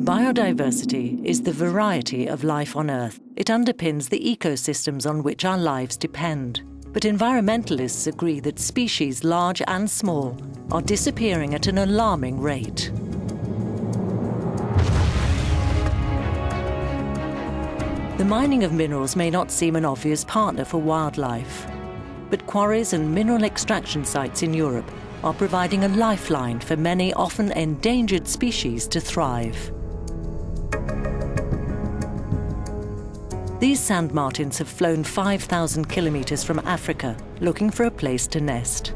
Biodiversity is the variety of life on Earth. It underpins the ecosystems on which our lives depend. But environmentalists agree that species large and small are disappearing at an alarming rate. The mining of minerals may not seem an obvious partner for wildlife, but quarries and mineral extraction sites in Europe are providing a lifeline for many often endangered species to thrive. These sand martins have flown 5,000 kilometers from Africa looking for a place to nest.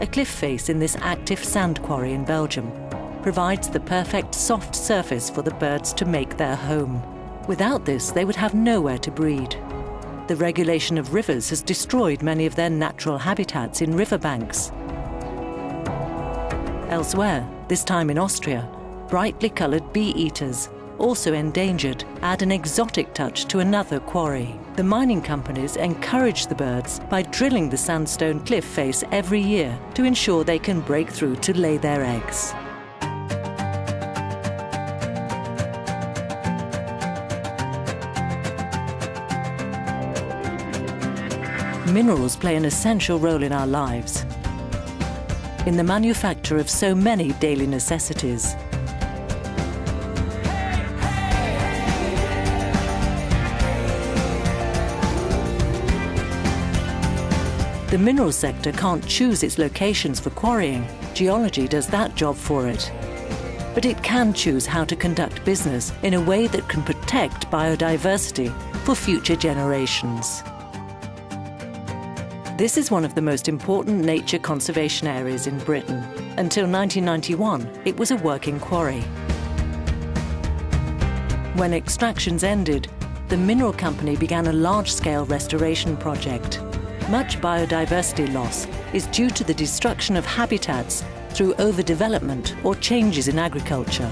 A cliff face in this active sand quarry in Belgium provides the perfect soft surface for the birds to make their home. Without this, they would have nowhere to breed. The regulation of rivers has destroyed many of their natural habitats in riverbanks. Elsewhere, this time in Austria, brightly coloured bee-eaters, also endangered, add an exotic touch to another quarry. The mining companies encourage the birds by drilling the sandstone cliff face every year to ensure they can break through to lay their eggs. Minerals play an essential role in our lives, in the manufacture of so many daily necessities. The mineral sector can't choose its locations for quarrying. Geology does that job for it. But it can choose how to conduct business in a way that can protect biodiversity for future generations. This is one of the most important nature conservation areas in Britain. Until 1991, it was a working quarry. When extractions ended, the mineral company began a large-scale restoration project. Much biodiversity loss is due to the destruction of habitats through overdevelopment or changes in agriculture.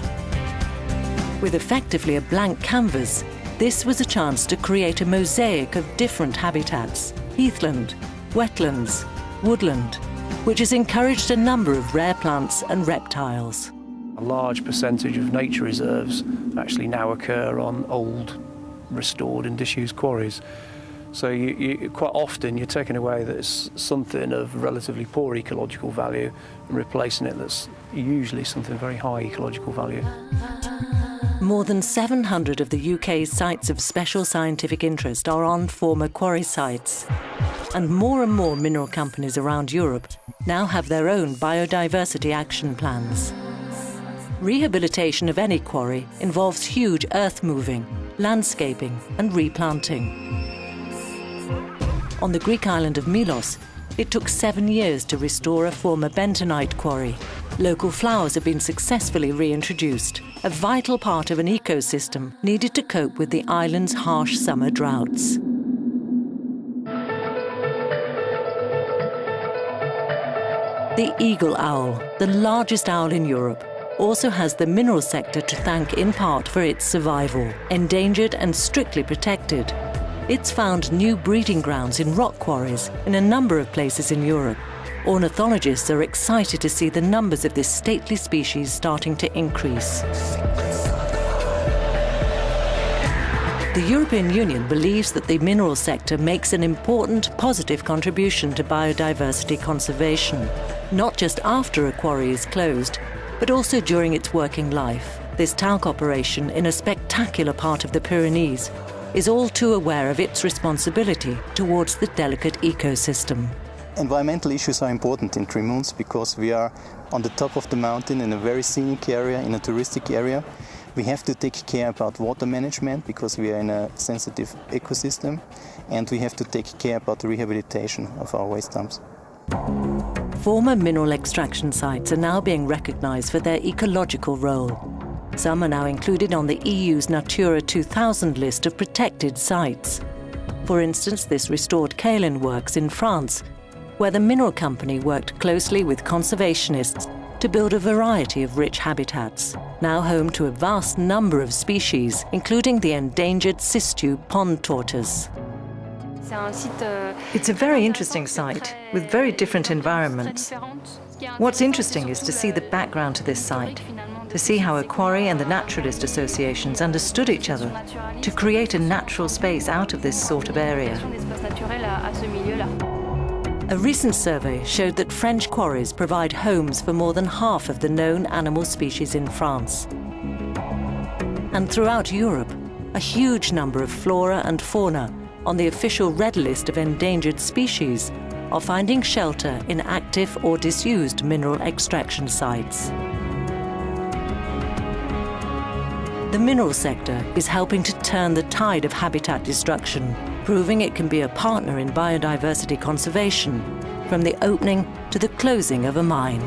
With effectively a blank canvas, this was a chance to create a mosaic of different habitats: heathland, wetlands, woodland, which has encouraged a number of rare plants and reptiles. A large percentage of nature reserves actually now occur on old, restored and disused quarries. So quite often you're taking away something of relatively poor ecological value and replacing it that's usually something very high ecological value. More than 700 of the UK's sites of special scientific interest are on former quarry sites. And more mineral companies around Europe now have their own biodiversity action plans. Rehabilitation of any quarry involves huge earth moving, landscaping and replanting. On the Greek island of Milos, it took 7 years to restore a former bentonite quarry. Local flowers have been successfully reintroduced, a vital part of an ecosystem needed to cope with the island's harsh summer droughts. The eagle owl, the largest owl in Europe, also has the mineral sector to thank in part for its survival. Endangered and strictly protected, it's found new breeding grounds in rock quarries in a number of places in Europe. Ornithologists are excited to see the numbers of this stately species starting to increase. The European Union believes that the mineral sector makes an important, positive contribution to biodiversity conservation, not just after a quarry is closed, but also during its working life. This talc operation in a spectacular part of the Pyrenees is all too aware of its responsibility towards the delicate ecosystem. Environmental issues are important in Tremounts because we are on the top of the mountain in a very scenic area, in a touristic area. We have to take care about water management because we are in a sensitive ecosystem, and we have to take care about the rehabilitation of our waste dumps. Former mineral extraction sites are now being recognised for their ecological role. Some are now included on the EU's Natura 2000 list of protected sites. For instance, this restored kaolin works in France, where the mineral company worked closely with conservationists to build a variety of rich habitats, now home to a vast number of species, including the endangered Sistu pond tortoise. It's a very interesting site with very different environments. What's interesting is to see the background to this site, to to see how a quarry and the naturalist associations understood each other to create a natural space out of this sort of area. A recent survey showed that French quarries provide homes for more than half of the known animal species in France. And throughout Europe, a huge number of flora and fauna on the official red list of endangered species are finding shelter in active or disused mineral extraction sites. The mineral sector is helping to turn the tide of habitat destruction, proving it can be a partner in biodiversity conservation, from the opening to the closing of a mine.